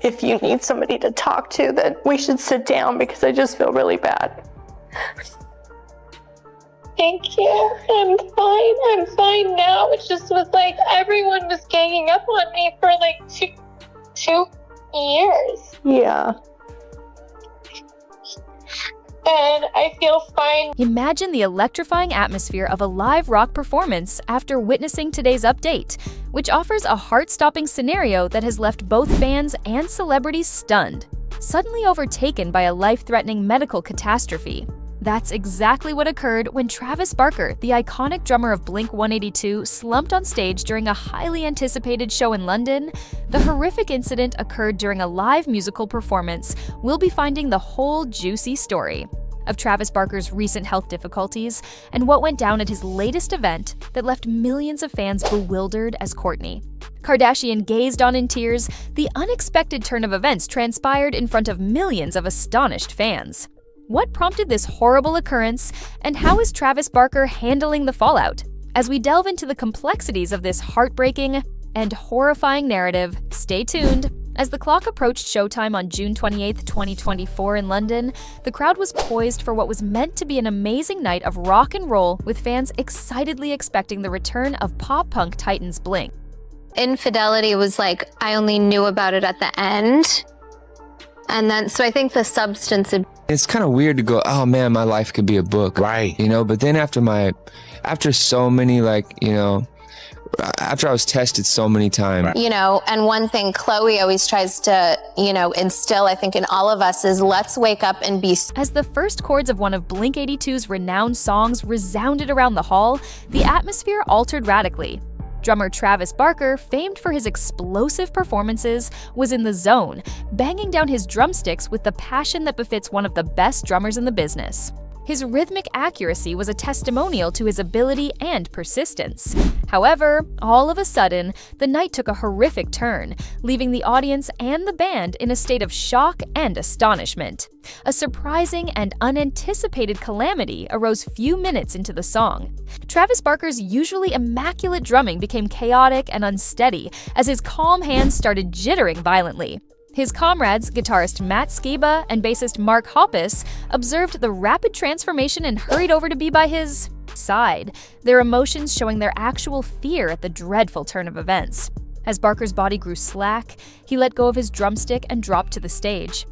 if you need somebody to talk to, that we should sit down because I just feel really bad. Thank you. I'm fine now. It just was like everyone was ganging up on me for like two years. Yeah. And I feel fine. Imagine the electrifying atmosphere of a live rock performance after witnessing today's update, which offers a heart-stopping scenario that has left both fans and celebrities stunned, suddenly overtaken by a life-threatening medical catastrophe. That's exactly what occurred when Travis Barker, the iconic drummer of Blink-182, slumped on stage during a highly anticipated show in London. The horrific incident occurred during a live musical performance. We'll be finding the whole juicy story of Travis Barker's recent health difficulties and what went down at his latest event that left millions of fans bewildered as Kourtney Kardashian gazed on in tears. The unexpected turn of events transpired in front of millions of astonished fans. What prompted this horrible occurrence, and how is Travis Barker handling the fallout? As we delve into the complexities of this heartbreaking and horrifying narrative, stay tuned. As the clock approached showtime on June 28, 2024 in London, the crowd was poised for what was meant to be an amazing night of rock and roll, with fans excitedly expecting the return of pop-punk titans Blink. Infidelity was like, I only knew about it at the end. And then, so I think the substance of... It's kind of weird to go, oh man, my life could be a book. Right. You know, but then after so many, after I was tested so many times. You know, and one thing Chloe always tries to, instill, I think, in all of us is let's wake up and be... As the first chords of one of Blink-182's renowned songs resounded around the hall, the atmosphere altered radically. Drummer Travis Barker, famed for his explosive performances, was in the zone, banging down his drumsticks with the passion that befits one of the best drummers in the business. His rhythmic accuracy was a testimonial to his ability and persistence. However, all of a sudden, the night took a horrific turn, leaving the audience and the band in a state of shock and astonishment. A surprising and unanticipated calamity arose few minutes into the song. Travis Barker's usually immaculate drumming became chaotic and unsteady as his calm hands started jittering violently. His comrades, guitarist Matt Skiba and bassist Mark Hoppus, observed the rapid transformation and hurried over to be by his side, their emotions showing their actual fear at the dreadful turn of events. As Barker's body grew slack, he let go of his drumstick and dropped to the stage.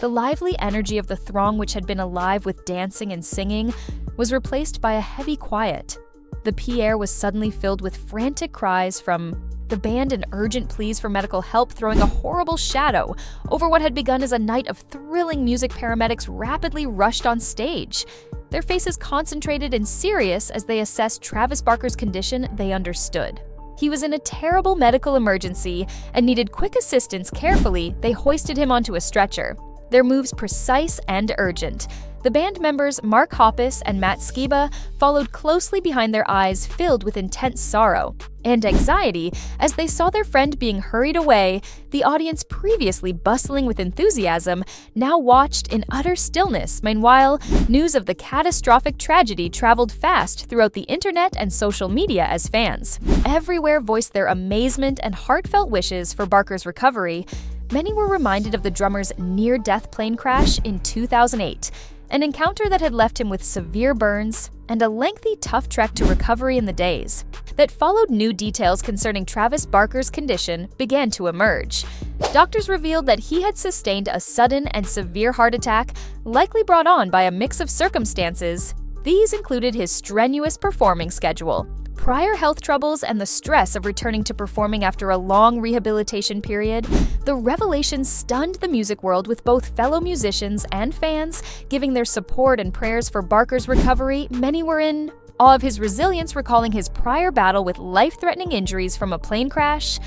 The lively energy of the throng, which had been alive with dancing and singing, was replaced by a heavy quiet. The air was suddenly filled with frantic cries from the band and urgent pleas for medical help, throwing a horrible shadow over what had begun as a night of thrilling music. Paramedics rapidly rushed on stage. Their faces concentrated and serious as they assessed Travis Barker's condition. They understood. He was in a terrible medical emergency and needed quick assistance. Carefully, they hoisted him onto a stretcher, their moves precise and urgent. The band members Mark Hoppus and Matt Skiba followed closely behind, their eyes filled with intense sorrow and anxiety as they saw their friend being hurried away. The audience, previously bustling with enthusiasm, now watched in utter stillness. Meanwhile, news of the catastrophic tragedy traveled fast throughout the internet and social media as fans everywhere voiced their amazement and heartfelt wishes for Barker's recovery. Many were reminded of the drummer's near-death plane crash in 2008, an encounter that had left him with severe burns and a lengthy, tough trek to recovery in the days that followed. New details concerning Travis Barker's condition began to emerge. Doctors revealed that he had sustained a sudden and severe heart attack, likely brought on by a mix of circumstances. These included his strenuous performing schedule, prior health troubles, and the stress of returning to performing after a long rehabilitation period. The revelation stunned the music world, with both fellow musicians and fans giving their support and prayers for Barker's recovery. Many were in awe of his resilience, recalling his prior battle with life-threatening injuries from a plane crash.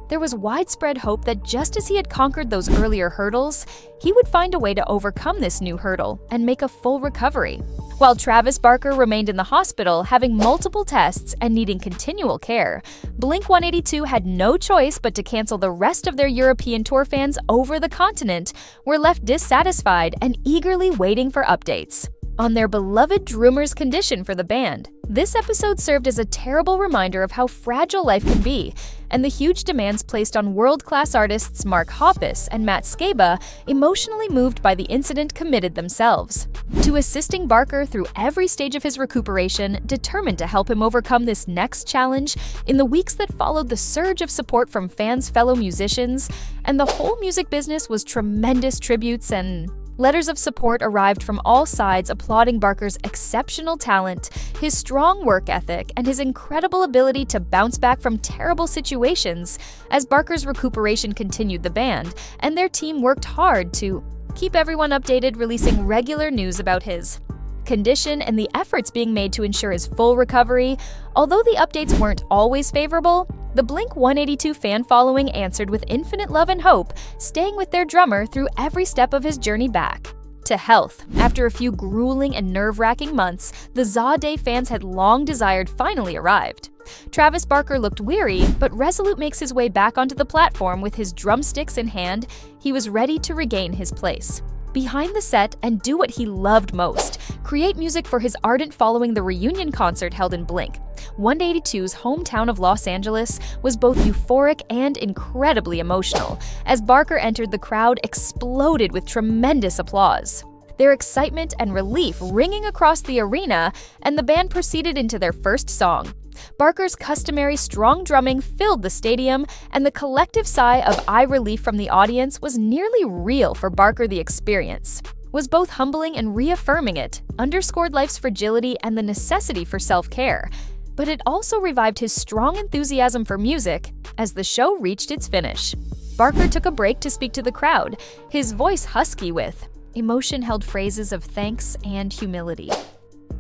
There was widespread hope that just as he had conquered those earlier hurdles, he would find a way to overcome this new hurdle and make a full recovery. While Travis Barker remained in the hospital, having multiple tests and needing continual care, Blink-182 had no choice but to cancel the rest of their European tour. Fans over the continent were left dissatisfied and eagerly waiting for updates. on their beloved drummer's condition for the band. This episode served as a terrible reminder of how fragile life can be, and the huge demands placed on world-class artists Mark Hoppus and Matt Skiba, emotionally moved by the incident, committed themselves to assisting Barker through every stage of his recuperation, determined to help him overcome this next challenge. In the weeks that followed, the surge of support from fans, fellow musicians, and the whole music business was tremendous. Tributes and letters of support arrived from all sides, applauding Barker's exceptional talent, his strong work ethic, and his incredible ability to bounce back from terrible situations. As Barker's recuperation continued, the band and their team worked hard to keep everyone updated, releasing regular news about his condition and the efforts being made to ensure his full recovery. Although the updates weren't always favorable, the Blink-182 fan following answered with infinite love and hope, staying with their drummer through every step of his journey back to health. After a few grueling and nerve-wracking months, the Za Day fans had long desired finally arrived. Travis Barker looked weary, but resolute makes his way back onto the platform with his drumsticks in hand. He was ready to regain his place behind the set and do what he loved most, create music for his ardent following. The reunion concert held in Blink-182's hometown of Los Angeles was both euphoric and incredibly emotional. As Barker entered, the crowd exploded with tremendous applause, their excitement and relief ringing across the arena, and the band proceeded into their first song. Barker's customary strong drumming filled the stadium, and the collective sigh of relief from the audience was nearly real for Barker. The experience was both humbling and reaffirming. It underscored life's fragility and the necessity for self-care, but it also revived his strong enthusiasm for music. As the show reached its finish, Barker took a break to speak to the crowd, his voice husky with emotion-held phrases of thanks and humility.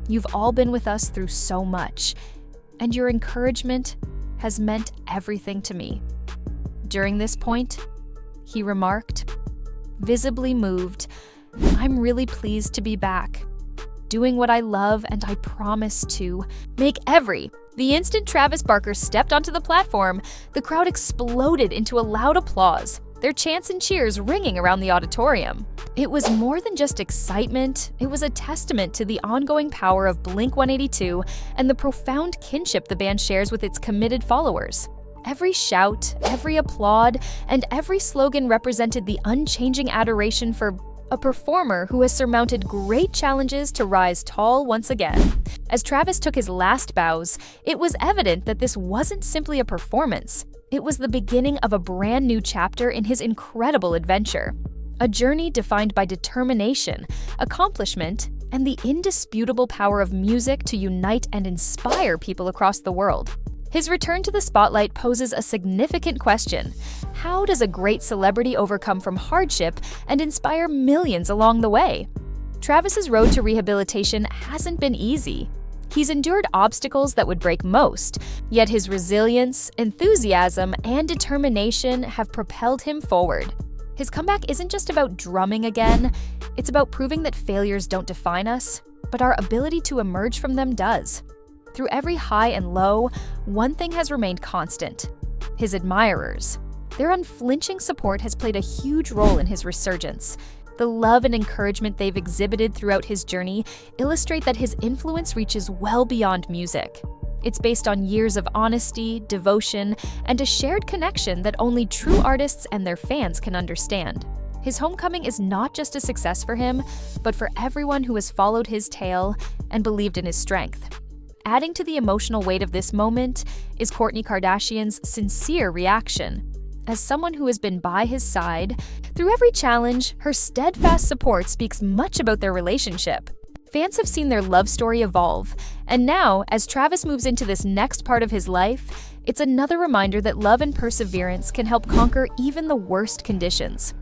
"You've all been with us through so much, and your encouragement has meant everything to me." During this point, he remarked, visibly moved, "I'm really pleased to be back, doing what I love, and I promise to make every..." The instant Travis Barker stepped onto the platform, the crowd exploded into a loud applause, their chants and cheers ringing around the auditorium. It was more than just excitement, it was a testament to the ongoing power of Blink-182 and the profound kinship the band shares with its committed followers. Every shout, every applaud, and every slogan represented the unchanging adoration for a performer who has surmounted great challenges to rise tall once again. As Travis took his last bows, it was evident that this wasn't simply a performance. It was the beginning of a brand new chapter in his incredible adventure. A journey defined by determination, accomplishment, and the indisputable power of music to unite and inspire people across the world. His return to the spotlight poses a significant question. How does a great celebrity overcome from hardship and inspire millions along the way? Travis's road to rehabilitation hasn't been easy. He's endured obstacles that would break most, yet his resilience, enthusiasm, and determination have propelled him forward. His comeback isn't just about drumming again, it's about proving that failures don't define us, but our ability to emerge from them does. Through every high and low, one thing has remained constant: his admirers. Their unflinching support has played a huge role in his resurgence. The love and encouragement they've exhibited throughout his journey illustrate that his influence reaches well beyond music. It's based on years of honesty, devotion, and a shared connection that only true artists and their fans can understand. His homecoming is not just a success for him, but for everyone who has followed his tale and believed in his strength. Adding to the emotional weight of this moment is Kourtney Kardashian's sincere reaction. As someone who has been by his side through every challenge, her steadfast support speaks much about their relationship. Fans have seen their love story evolve, and now, as Travis moves into this next part of his life, it's another reminder that love and perseverance can help conquer even the worst conditions.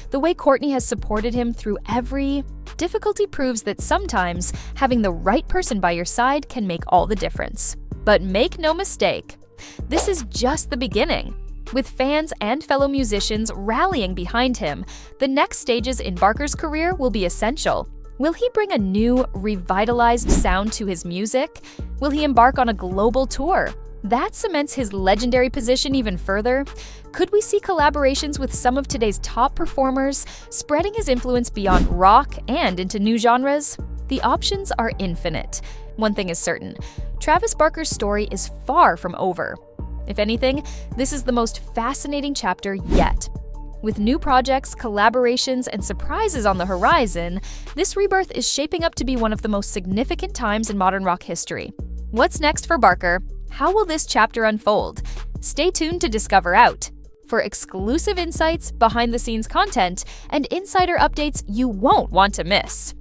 The way Kourtney has supported him through every difficulty proves that sometimes having the right person by your side can make all the difference. But make no mistake, this is just the beginning. With fans and fellow musicians rallying behind him, the next stages in Barker's career will be essential. Will he bring a new, revitalized sound to his music? Will he embark on a global tour? That cements his legendary position even further. Could we see collaborations with some of today's top performers, spreading his influence beyond rock and into new genres? The options are infinite. One thing is certain, Travis Barker's story is far from over. If anything, this is the most fascinating chapter yet. With new projects, collaborations, and surprises on the horizon, this rebirth is shaping up to be one of the most significant times in modern rock history. What's next for Barker? How will this chapter unfold? Stay tuned to discover out. For exclusive insights, behind-the-scenes content, and insider updates you won't want to miss.